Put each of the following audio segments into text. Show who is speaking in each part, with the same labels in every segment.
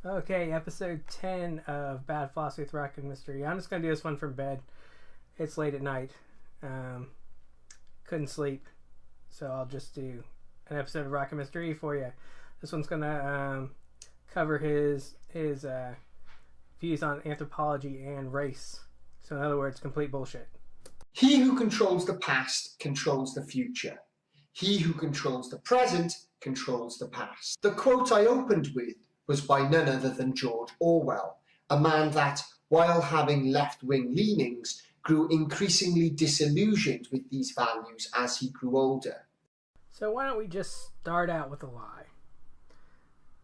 Speaker 1: Okay, episode 10 of Bad Philosophy with Rock and Mystery. I'm just going to do this one from bed. It's late at night. Couldn't sleep, so I'll just do an episode of Rock and Mystery for you. This one's going to cover his views on anthropology and race. So in other words, complete bullshit.
Speaker 2: He who controls the past controls the future. He who controls the present controls the past. The quote I opened with was by none other than George Orwell, a man that, while having left-wing leanings, grew increasingly disillusioned with these values as he grew older.
Speaker 1: So why don't we just start out with a lie?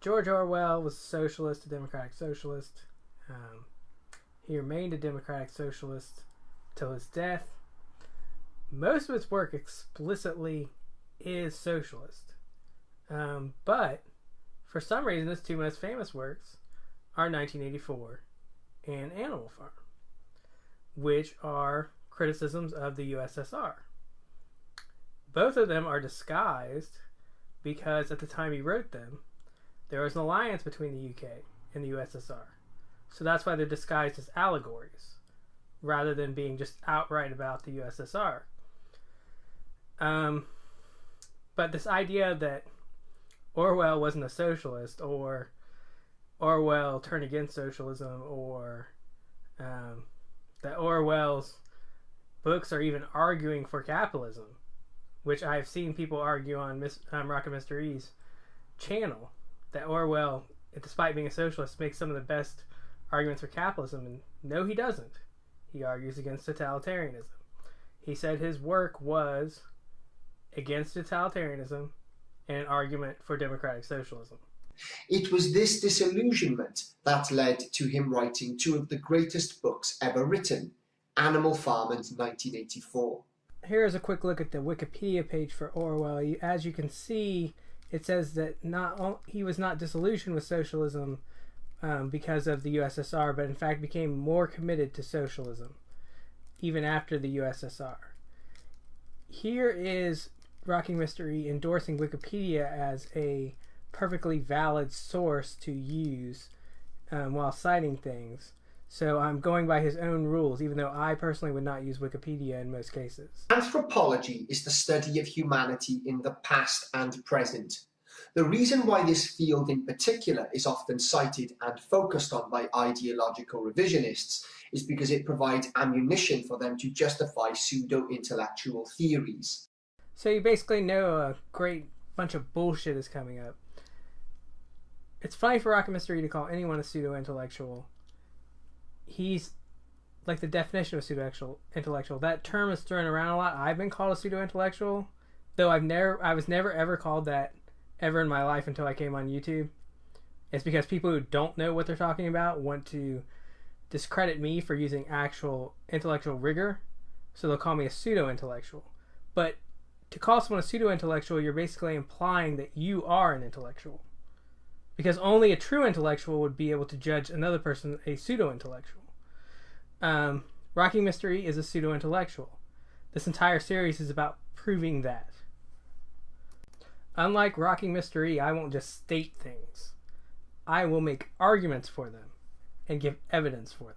Speaker 1: George Orwell was a socialist, a democratic socialist. He remained a democratic socialist till his death. Most of his work explicitly is socialist. But for some reason, his two most famous works are 1984 and Animal Farm, which are criticisms of the USSR. Both of them are disguised because at the time he wrote them, there was an alliance between the UK and the USSR. So that's why they're disguised as allegories, rather than being just outright about the USSR. But this idea that Orwell wasn't a socialist, or Orwell turned against socialism, or that Orwell's books are even arguing for capitalism, which I've seen people argue on Rock and Mystery's channel, that Orwell, despite being a socialist, makes some of the best arguments for capitalism. And no, he doesn't. He argues against totalitarianism. He said his work was against totalitarianism and an argument for democratic socialism.
Speaker 2: It was this disillusionment that led to him writing two of the greatest books ever written, Animal Farm and 1984.
Speaker 1: Here's a quick look at the Wikipedia page for Orwell. As you can see, it says that he was not disillusioned with socialism because of the USSR, but in fact became more committed to socialism even after the USSR. Here is Rocking Mystery endorsing Wikipedia as a perfectly valid source to use while citing things. So I'm going by his own rules, even though I personally would not use Wikipedia in most cases.
Speaker 2: Anthropology is the study of humanity in the past and present. The reason why this field in particular is often cited and focused on by ideological revisionists is because it provides ammunition for them to justify pseudo-intellectual theories.
Speaker 1: So you basically know a great bunch of bullshit is coming up. It's funny for Rock and Mystery to call anyone a pseudo-intellectual. He's like the definition of pseudo-intellectual. That term is thrown around a lot. I've been called a pseudo-intellectual, though I was never ever called that ever in my life until I came on YouTube. It's because people who don't know what they're talking about want to discredit me for using actual intellectual rigor, so they'll call me a pseudo-intellectual. But to call someone a pseudo-intellectual, you're basically implying that you are an intellectual. Because only a true intellectual would be able to judge another person a pseudo-intellectual. Rocking Mystery is a pseudo-intellectual. This entire series is about proving that. Unlike Rocking Mystery, I won't just state things. I will make arguments for them and give evidence for them.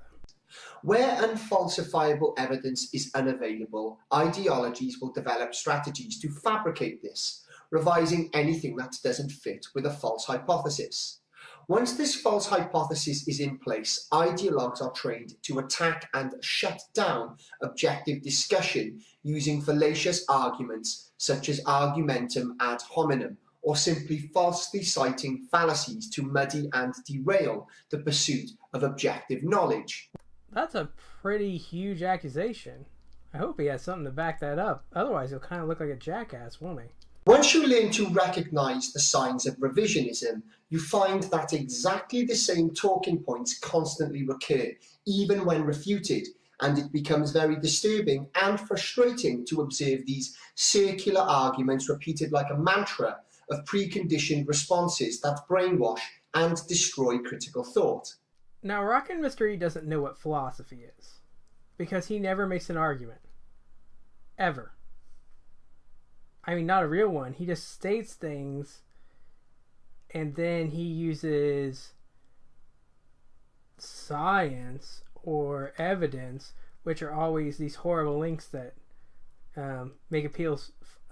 Speaker 2: Where unfalsifiable evidence is unavailable, ideologies will develop strategies to fabricate this, revising anything that doesn't fit with a false hypothesis. Once this false hypothesis is in place, ideologues are trained to attack and shut down objective discussion using fallacious arguments such as argumentum ad hominem, or simply falsely citing fallacies to muddy and derail the pursuit of objective knowledge.
Speaker 1: That's a pretty huge accusation. I hope he has something to back that up. Otherwise, he'll kind of look like a jackass, won't he?
Speaker 2: Once you learn to recognize the signs of revisionism, you find that exactly the same talking points constantly recur, even when refuted, and it becomes very disturbing and frustrating to observe these circular arguments repeated like a mantra of preconditioned responses that brainwash and destroy critical thought.
Speaker 1: Now, Rockin' Mystery doesn't know what philosophy is, because he never makes an argument. Ever. I mean, not a real one. He just states things, and then he uses science or evidence, which are always these horrible links that make appeal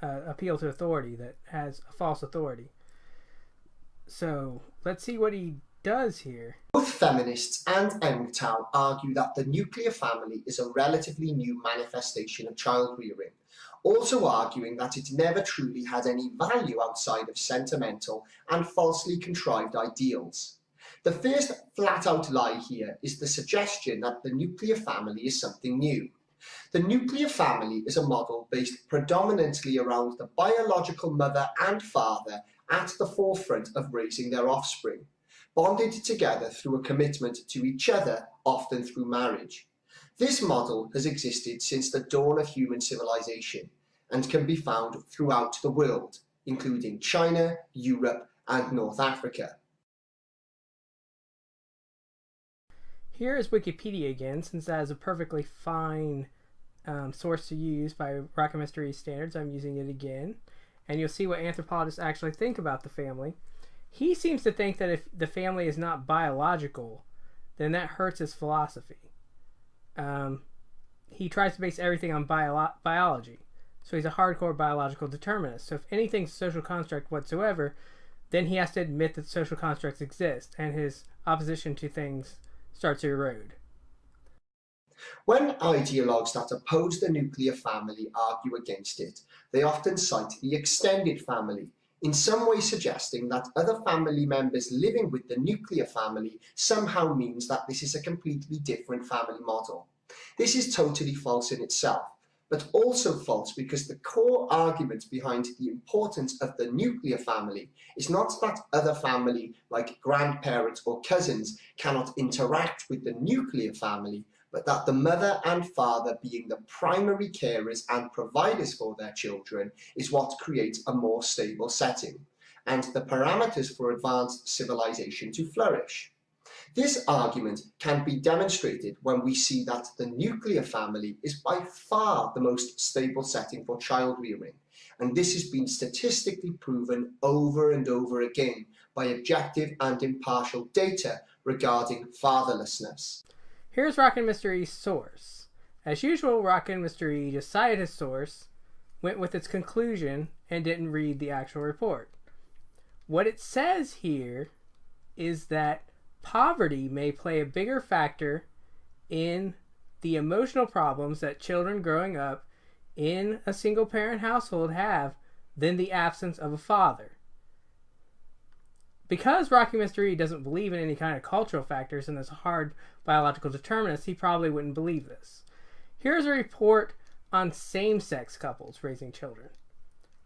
Speaker 1: to authority, that has a false authority. So let's see what he does here.
Speaker 2: Both feminists and MGTOW argue that the nuclear family is a relatively new manifestation of child rearing, also arguing that it never truly had any value outside of sentimental and falsely contrived ideals. The first flat-out lie here is the suggestion that the nuclear family is something new. The nuclear family is a model based predominantly around the biological mother and father at the forefront of raising their offspring, bonded together through a commitment to each other, often through marriage. This model has existed since the dawn of human civilization and can be found throughout the world, including China, Europe, and North Africa.
Speaker 1: Here is Wikipedia again, since that is a perfectly fine source to use by Rock and Mystery standards. I'm using it again. And you'll see what anthropologists actually think about the family. He seems to think that if the family is not biological, then that hurts his philosophy. He tries to base everything on biology. So he's a hardcore biological determinist. So if anything's a social construct whatsoever, then he has to admit that social constructs exist, and his opposition to things starts to erode.
Speaker 2: When ideologues that oppose the nuclear family argue against it, they often cite the extended family, in some way suggesting that other family members living with the nuclear family somehow means that this is a completely different family model. This is totally false in itself, but also false because the core argument behind the importance of the nuclear family is not that other family, like grandparents or cousins, cannot interact with the nuclear family, but that the mother and father, being the primary carers and providers for their children, is what creates a more stable setting, and the parameters for advanced civilization to flourish. This argument can be demonstrated when we see that the nuclear family is by far the most stable setting for child rearing, and this has been statistically proven over and over again by objective and impartial data regarding fatherlessness.
Speaker 1: Here's Rock and Mystery's source. As usual, Rock and Mystery just cited his source, went with its conclusion, and didn't read the actual report. What it says here is that poverty may play a bigger factor in the emotional problems that children growing up in a single-parent household have than the absence of a father. Because Rocky Mystery doesn't believe in any kind of cultural factors and is a hard biological determinist, he probably wouldn't believe this. Here's a report on same-sex couples raising children.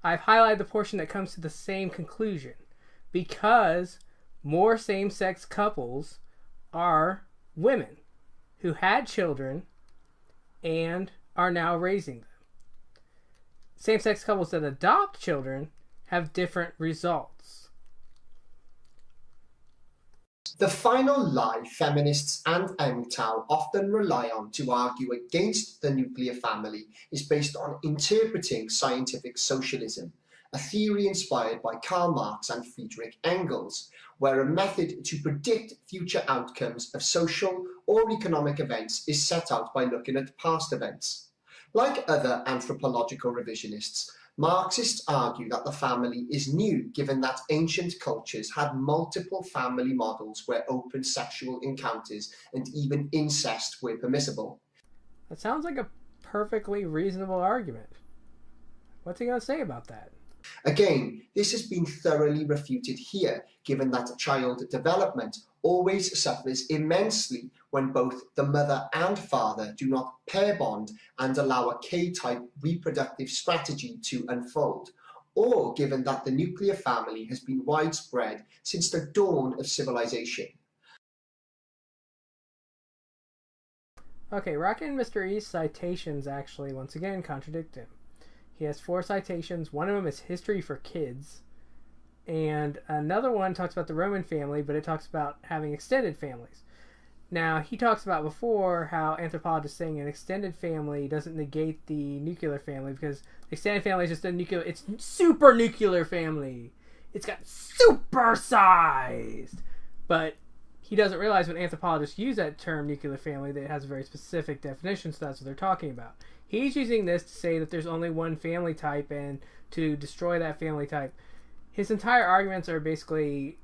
Speaker 1: I've highlighted the portion that comes to the same conclusion, because more same-sex couples are women who had children and are now raising them. Same-sex couples that adopt children have different results.
Speaker 2: The final lie feminists and MGTOW often rely on to argue against the nuclear family is based on interpreting scientific socialism, a theory inspired by Karl Marx and Friedrich Engels, where a method to predict future outcomes of social or economic events is set out by looking at past events. Like other anthropological revisionists, Marxists argue that the family is new, given that ancient cultures had multiple family models where open sexual encounters and even incest were permissible.
Speaker 1: That sounds like a perfectly reasonable argument. What's he going to say about that?
Speaker 2: Again, this has been thoroughly refuted here, given that child development always suffers immensely when both the mother and father do not pair bond and allow a K-type reproductive strategy to unfold, or given that the nuclear family has been widespread since the dawn of civilization.
Speaker 1: Okay, Rock and Mr. E's citations actually once again contradict him. He has 4 citations. One of them is History for Kids. And another one talks about the Roman family, but it talks about having extended families. Now, he talks about before how anthropologists saying an extended family doesn't negate the nuclear family, because the extended family is just a nuclear, it's super nuclear family. It's got super sized. But he doesn't realize when anthropologists use that term nuclear family that it has a very specific definition, so that's what they're talking about. He's using this to say that there's only one family type and to destroy that family type. His entire arguments are basically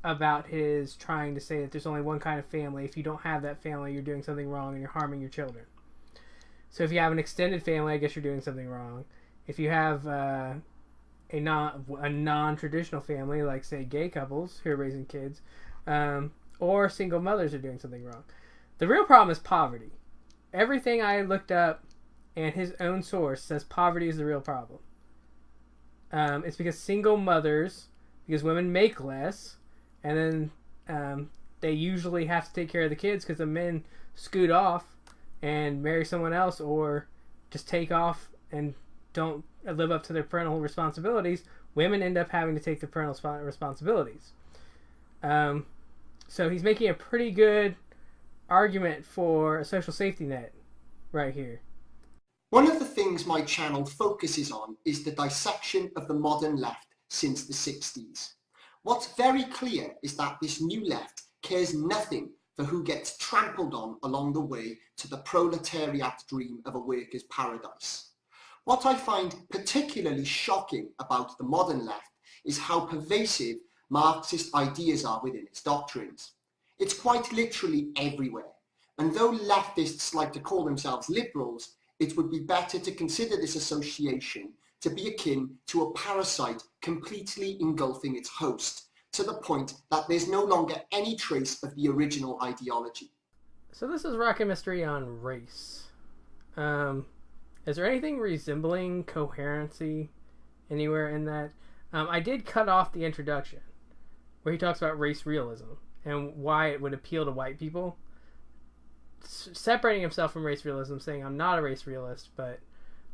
Speaker 1: about his trying to say that there's only one kind of family. If you don't have that family, you're doing something wrong and you're harming your children. So if you have an extended family, I guess you're doing something wrong. If you have a non-traditional family, like say gay couples who are raising kids, or single mothers are doing something wrong. The real problem is poverty. Everything I looked up and his own source says poverty is the real problem. It's because single mothers, because women make less, and then they usually have to take care of the kids because the men scoot off and marry someone else or just take off and don't live up to their parental responsibilities. Women end up having to take the parental responsibilities. So he's making a pretty good argument for a social safety net right here.
Speaker 2: One of the things my channel focuses on is the dissection of the modern left since the 60s. What's very clear is that this new left cares nothing for who gets trampled on along the way to the proletariat dream of a worker's paradise. What I find particularly shocking about the modern left is how pervasive Marxist ideas are within its doctrines. It's quite literally everywhere, and though leftists like to call themselves liberals, it would be better to consider this association to be akin to a parasite completely engulfing its host, to the point that there's no longer any trace of the original ideology.
Speaker 1: So this is Rocket Mystery on race. Is there anything resembling coherency anywhere in that? I did cut off the introduction where he talks about race realism and why it would appeal to white people. Separating himself from race realism, saying I'm not a race realist, but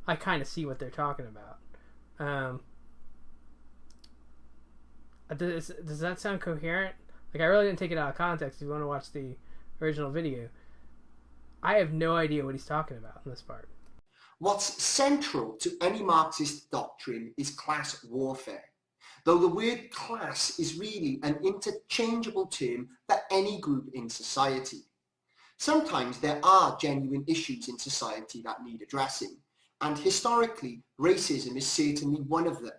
Speaker 1: I kind of see what they're talking about. Does that sound coherent? Like, I really didn't take it out of context. If you want to watch the original video, I have no idea what he's talking about in this part.
Speaker 2: What's central to any Marxist doctrine is class warfare, though the word class is really an interchangeable term for any group in society. Sometimes there are genuine issues in society that need addressing, and historically, racism is certainly one of them.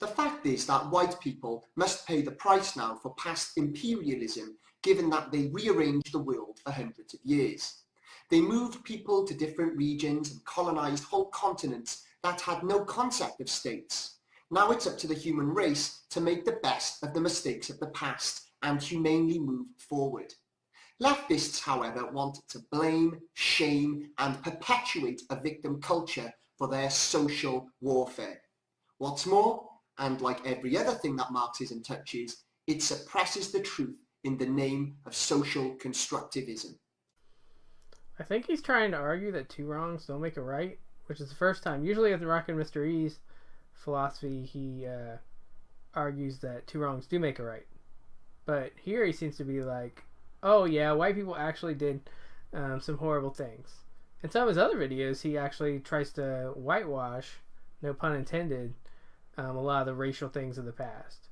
Speaker 2: The fact is that white people must pay the price now for past imperialism, given that they rearranged the world for hundreds of years. They moved people to different regions and colonized whole continents that had no concept of states. Now it's up to the human race to make the best of the mistakes of the past and humanely move forward. Leftists, however, want to blame, shame, and perpetuate a victim culture for their social warfare. What's more, and like every other thing that Marxism touches, it suppresses the truth in the name of social constructivism.
Speaker 1: I think he's trying to argue that two wrongs don't make a right, which is the first time. Usually with the Rock and Mr. E's philosophy, he argues that two wrongs do make a right. But here he seems to be like, oh yeah, white people actually did some horrible things. In some of his other videos, he actually tries to whitewash, no pun intended, a lot of the racial things of the past.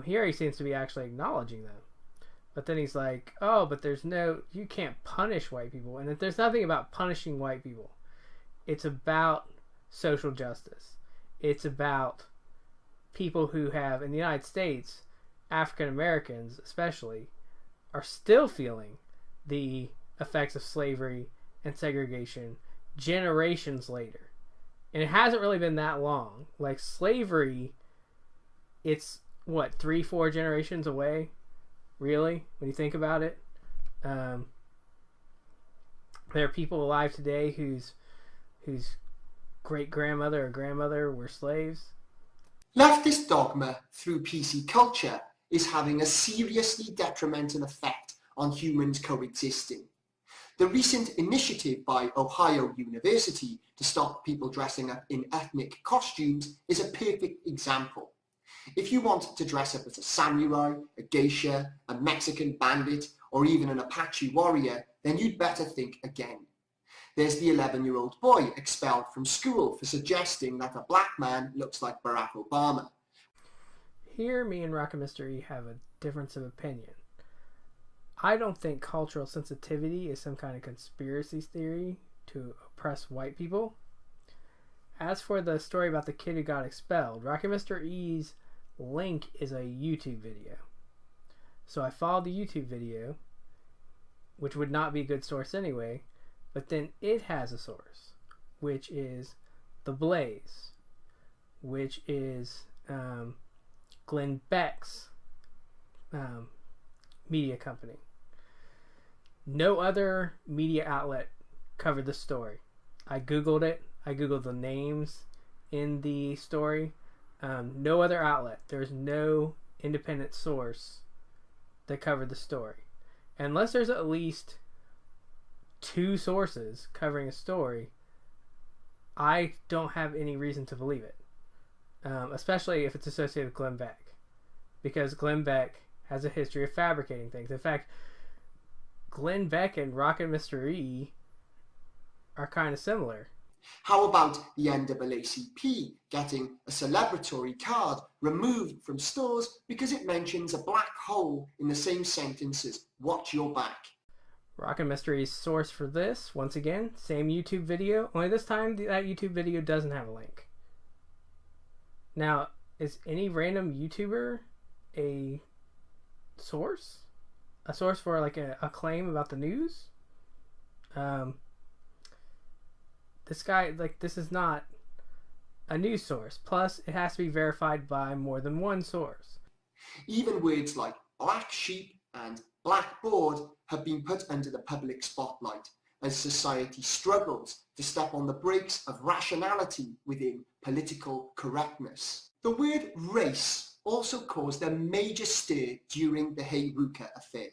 Speaker 1: Here he seems to be actually acknowledging them. But then he's like, oh, but you can't punish white people. And that there's nothing about punishing white people. It's about social justice. It's about people who have, in the United States, African Americans especially, are still feeling the effects of slavery and segregation generations later. And it hasn't really been that long. Like slavery, it's what, 3-4 generations away, really, when you think about it. There are people alive today whose great-grandmother or grandmother were slaves.
Speaker 2: Leftist dogma through PC culture is having a seriously detrimental effect on humans coexisting. The recent initiative by Ohio University to stop people dressing up in ethnic costumes is a perfect example. If you want to dress up as a samurai, a geisha, a Mexican bandit, or even an Apache warrior, then you'd better think again. There's the 11-year-old boy expelled from school for suggesting that a black man looks like Barack Obama.
Speaker 1: Here, me and Rock and Mystery have a difference of opinion. I don't think cultural sensitivity is some kind of conspiracy theory to oppress white people. As for the story about the kid who got expelled, Rocket Mr. E's link is a YouTube video. So I followed the YouTube video, which would not be a good source anyway, but then it has a source, which is The Blaze, which is Glenn Beck's media company. No other media outlet covered the story. I Googled it. I Googled the names in the story. No other outlet. There's no independent source that covered the story. Unless there's at least 2 sources covering a story, I don't have any reason to believe it. Especially if it's associated with Glenn Beck. Because Glenn Beck has a history of fabricating things. In fact, Glenn Beck and Rocket Mr. E are kind of similar.
Speaker 2: How about the NAACP getting a celebratory card removed from stores because it mentions a black hole in the same sentence as "watch your back"?
Speaker 1: Rocket Mr. E's source for this, once again, same YouTube video, only this time that YouTube video doesn't have a link. Now, is any random YouTuber a source? A source for like a claim about the news? This guy, like, this is not a news source. Plus, it has to be verified by more than one source.
Speaker 2: Even words like black sheep and blackboard have been put under the public spotlight as society struggles to step on the brakes of rationality within political correctness. The word race also caused a major stir during the Hayruka affair.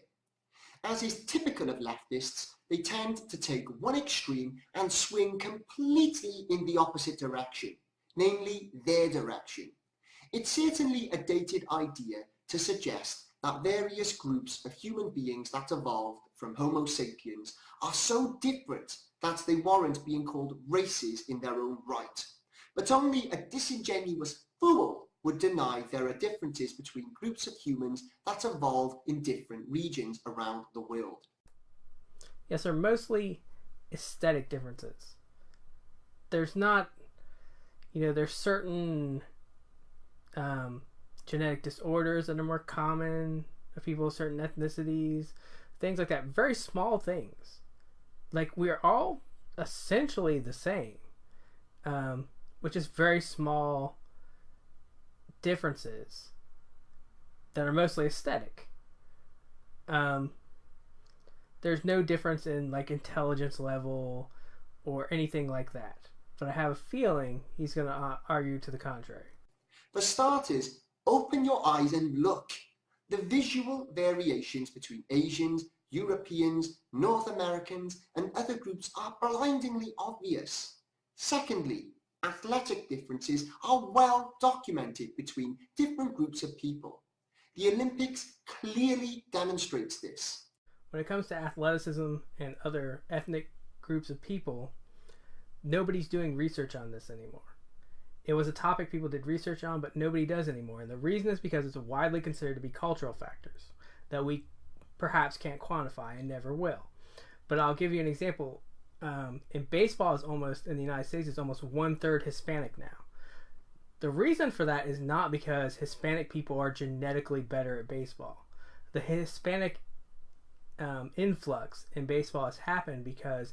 Speaker 2: As is typical of leftists, they tend to take one extreme and swing completely in the opposite direction, namely their direction. It's certainly a dated idea to suggest that various groups of human beings that evolved from Homo sapiens are so different that they warrant being called races in their own right. But only a disingenuous fool would deny there are differences between groups of humans that evolved in different regions around the world.
Speaker 1: Yes, they're mostly aesthetic differences. There's not, there's certain genetic disorders that are more common of people of certain ethnicities, things like that. Very small things. Like, we are all essentially the same, which is very small differences that are mostly aesthetic. There's no difference in like intelligence level or anything like that. But I have a feeling he's going to argue to the contrary.
Speaker 2: For starters, open your eyes and look. The visual variations between Asians, Europeans, North Americans, and other groups are blindingly obvious. Secondly, athletic differences are well documented between different groups of people. The Olympics clearly demonstrates this.
Speaker 1: When it comes to athleticism and other ethnic groups of people, nobody's doing research on this anymore. It was a topic people did research on, but nobody does anymore. And the reason is because it's widely considered to be cultural factors that we perhaps can't quantify and never will. But I'll give you an example. In baseball, in the United States, it's almost 1/3 Hispanic now. The reason for that is not because Hispanic people are genetically better at baseball. The Hispanic influx in baseball has happened because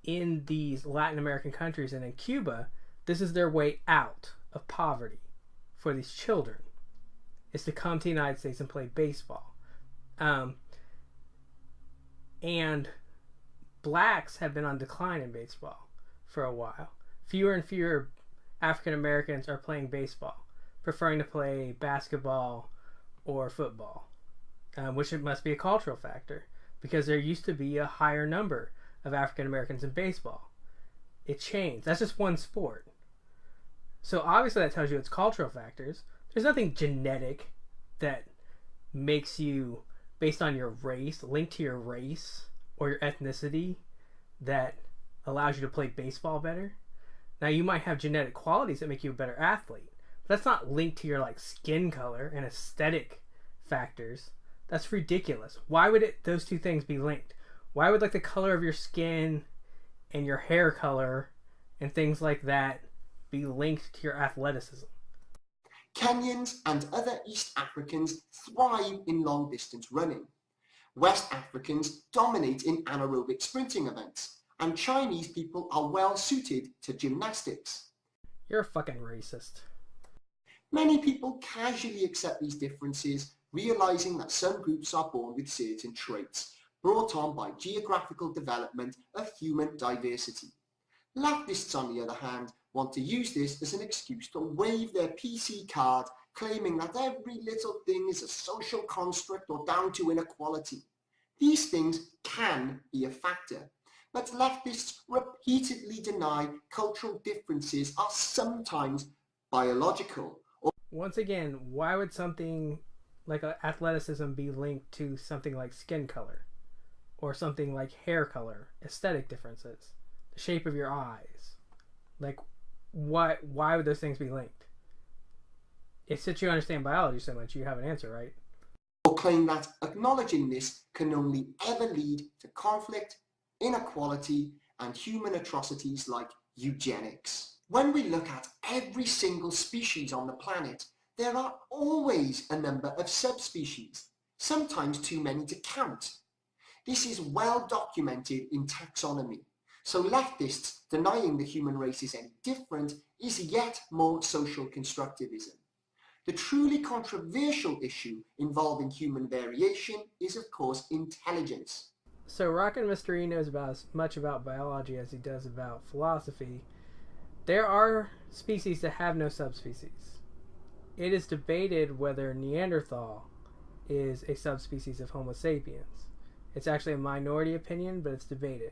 Speaker 1: in these Latin American countries and in Cuba, this is their way out of poverty for these children, is to come to the United States and play baseball. And blacks have been on decline in baseball for a while. Fewer and fewer African Americans are playing baseball, preferring to play basketball or football, which it must be a cultural factor because there used to be a higher number of African Americans in baseball. It changed. That's just one sport. So obviously that tells you it's cultural factors. There's nothing genetic that makes you, based on your race, linked to your race or your ethnicity, that allows you to play baseball better. Now, you might have genetic qualities that make you a better athlete, but that's not linked to your like skin color and aesthetic factors That's ridiculous. Why would those two things be linked? Why would like the color of your skin and your hair color and things like that be linked to your athleticism?
Speaker 2: Kenyans and other East Africans thrive in long-distance running. West Africans dominate in anaerobic sprinting events, and Chinese people are well suited to gymnastics.
Speaker 1: You're a fucking racist.
Speaker 2: Many people casually accept these differences, realizing that some groups are born with certain traits brought on by geographical development of human diversity. Leftists, on the other hand, want to use this as an excuse to wave their PC card, claiming that every little thing is a social construct or down to inequality. These things can be a factor, but leftists repeatedly deny cultural differences are sometimes biological.
Speaker 1: Once again, why would something like athleticism be linked to something like skin color? Or something like hair color, aesthetic differences, the shape of your eyes? Like, why would those things be linked? It's since you understand biology so much, you have an answer, right?
Speaker 2: Or claim that acknowledging this can only ever lead to conflict, inequality, and human atrocities like eugenics. When we look at every single species on the planet, there are always a number of subspecies, sometimes too many to count. This is well documented in taxonomy, so leftists denying the human race is any different is yet more social constructivism. The truly controversial issue involving human variation is, of course, intelligence.
Speaker 1: So Rockin' Mr. E knows about as much about biology as he does about philosophy. There are species that have no subspecies. It is debated whether Neanderthal is a subspecies of Homo sapiens. It's actually a minority opinion, but it's debated.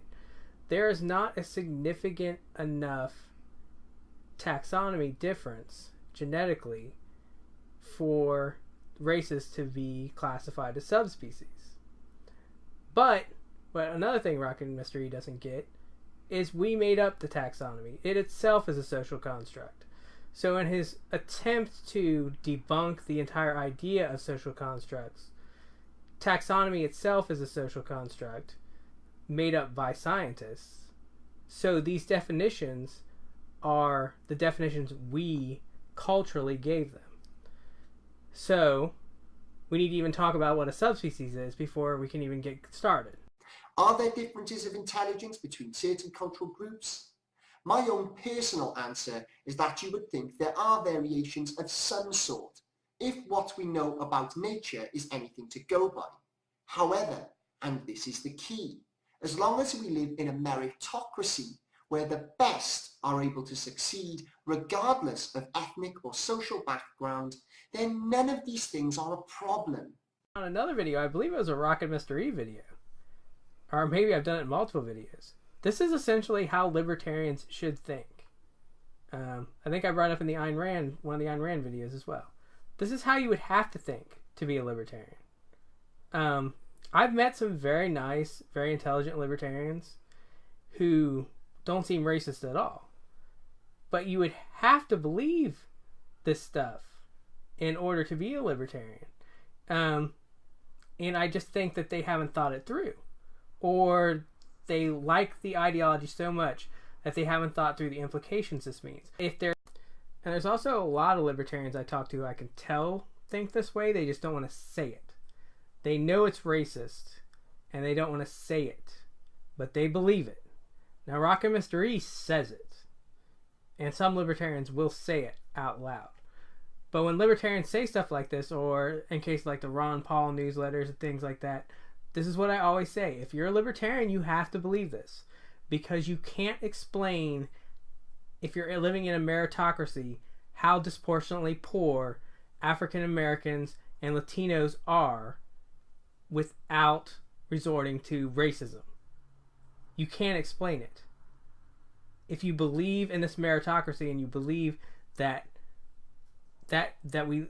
Speaker 1: There is not a significant enough taxonomy difference genetically for races to be classified as subspecies. But another thing Rockin' Mr. E doesn't get is we made up the taxonomy. It itself is a social construct. So in his attempt to debunk the entire idea of social constructs, taxonomy itself is a social construct made up by scientists. So these definitions are the definitions we culturally gave them. So we need to even talk about what a subspecies is before we can even get started.
Speaker 2: Are there differences of intelligence between certain cultural groups? My own personal answer is that you would think there are variations of some sort, if what we know about nature is anything to go by. However, and this is the key, as long as we live in a meritocracy where the best are able to succeed regardless of ethnic or social background, then none of these things are a problem.
Speaker 1: On another video, I believe it was a Rockin' Mr. E video, or maybe I've done it in multiple videos. This is essentially how libertarians should think. I think I brought up in the Ayn Rand, one of the Ayn Rand videos as well. This is how you would have to think to be a libertarian. I've met some very nice, very intelligent libertarians who don't seem racist at all. But you would have to believe this stuff in order to be a libertarian. And I just think that they haven't thought it through. Or they like the ideology so much that they haven't thought through the implications this means. And there's also a lot of libertarians I talk to who I can tell think this way, they just don't want to say it. They know it's racist, and they don't want to say it, but they believe it. Now, Rockin' Mr. E says it, and some libertarians will say it out loud. But when libertarians say stuff like this, or in case like the Ron Paul newsletters and things like that, this is what I always say. If you're a libertarian, you have to believe this. Because you can't explain, if you're living in a meritocracy, how disproportionately poor African Americans and Latinos are without resorting to racism. You can't explain it. If you believe in this meritocracy and you believe that we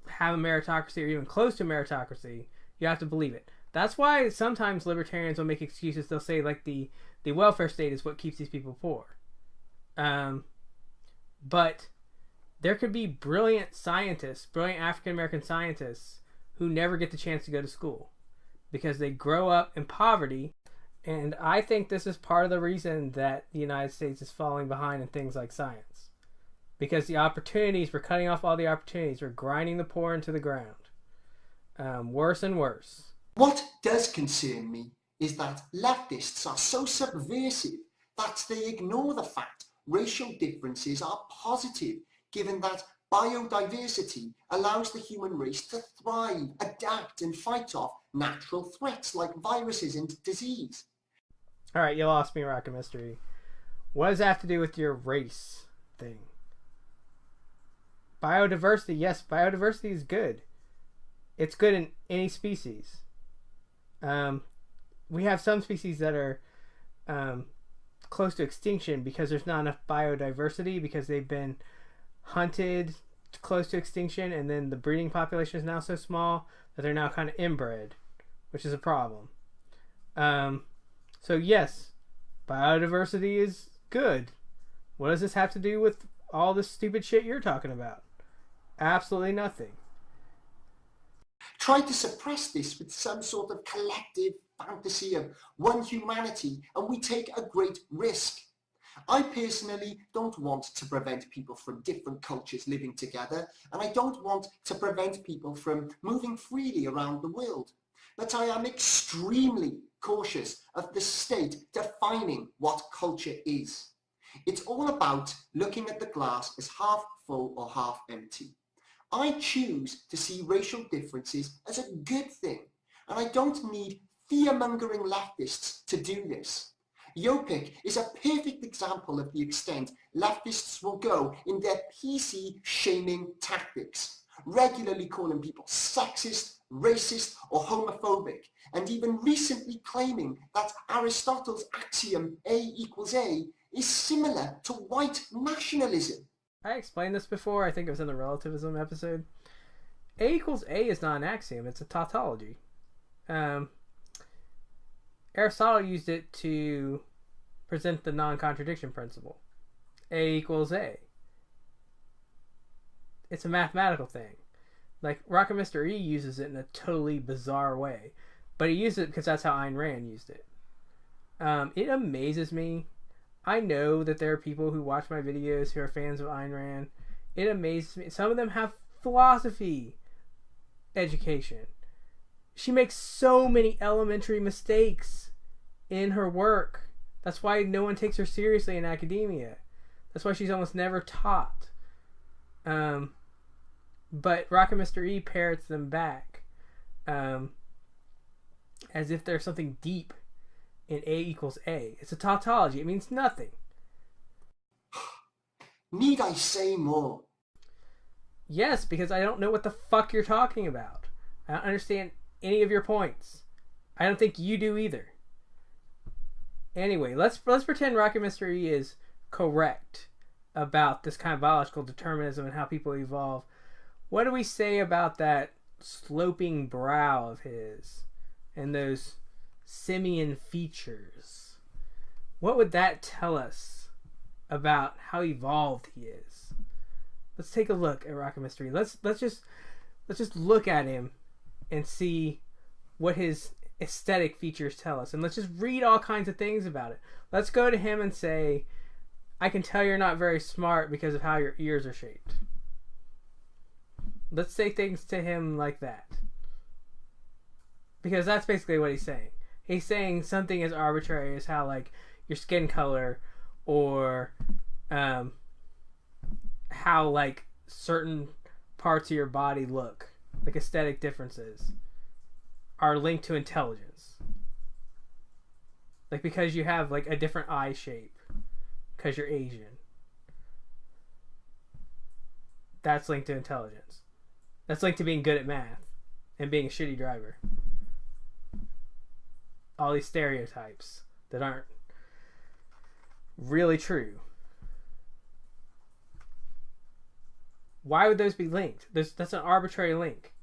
Speaker 1: have a meritocracy or even close to meritocracy, you have to believe it. That's why sometimes libertarians will make excuses. They'll say like the welfare state is what keeps these people poor. But there could be brilliant scientists, brilliant African American scientists who never get the chance to go to school because they grow up in poverty. And I think this is part of the reason that the United States is falling behind in things like science. Because the opportunities, we're cutting off all the opportunities. We're grinding the poor into the ground. Worse and worse.
Speaker 2: What does concern me is that leftists are so subversive that they ignore the fact racial differences are positive, given that biodiversity allows the human race to thrive, adapt, and fight off natural threats like viruses and disease.
Speaker 1: All right, you lost me, Rocket Mystery. What does that have to do with your race thing? Biodiversity, yes, biodiversity is good. It's good in any species. We have some species that are close to extinction because there's not enough biodiversity because they've been hunted close to extinction, and then the breeding population is now so small that they're now kind of inbred, which is a problem. So yes, biodiversity is good. What does this have to do with all this stupid shit you're talking about? Absolutely nothing.
Speaker 2: Try to suppress this with some sort of collective fantasy of one humanity, and we take a great risk. I personally don't want to prevent people from different cultures living together, and I don't want to prevent people from moving freely around the world. But I am extremely cautious of the state defining what culture is. It's all about looking at the glass as half full or half empty. I choose to see racial differences as a good thing, and I don't need fear-mongering leftists to do this. Yopik is a perfect example of the extent leftists will go in their PC shaming tactics, regularly calling people sexist, racist, or homophobic, and even recently claiming that Aristotle's axiom A equals A is similar to white nationalism.
Speaker 1: I explained this before. I think it was in the relativism episode. A equals A is not an axiom. It's a tautology. Aristotle used it to present the non-contradiction principle. A equals A. It's a mathematical thing. Like, Rocket Mr. E uses it in a totally bizarre way. But he used it because that's how Ayn Rand used it. It amazes me. I know that there are people who watch my videos who are fans of Ayn Rand. It amazes me. Some of them have philosophy education. She makes so many elementary mistakes in her work. That's why no one takes her seriously in academia. That's why she's almost never taught. But Rocket Mr. E parrots them back as if there's something deep in A equals A. It's a tautology. It means nothing.
Speaker 2: Need I say more?
Speaker 1: Yes, because I don't know what the fuck you're talking about. I don't understand any of your points. I don't think you do either. Anyway, let's pretend Rocket Mr. E is correct about this kind of biological determinism and how people evolve. What do we say about that sloping brow of his and those simian features? What would that tell us about how evolved he is? Let's take a look at Rocket Mystery. Let's just look at him and see what his aesthetic features tell us, and let's just read all kinds of things about it. Let's go to him and say, I can tell you're not very smart because of how your ears are shaped. Let's say things to him like that, because that's basically what he's saying. He's saying something as arbitrary as how, like, your skin color or how, like, certain parts of your body look, like aesthetic differences, are linked to intelligence. Like, because you have, like, a different eye shape because you're Asian, that's linked to intelligence. That's linked to being good at math and being a shitty driver. All these stereotypes that aren't really true. Why would those be linked? That's an arbitrary link.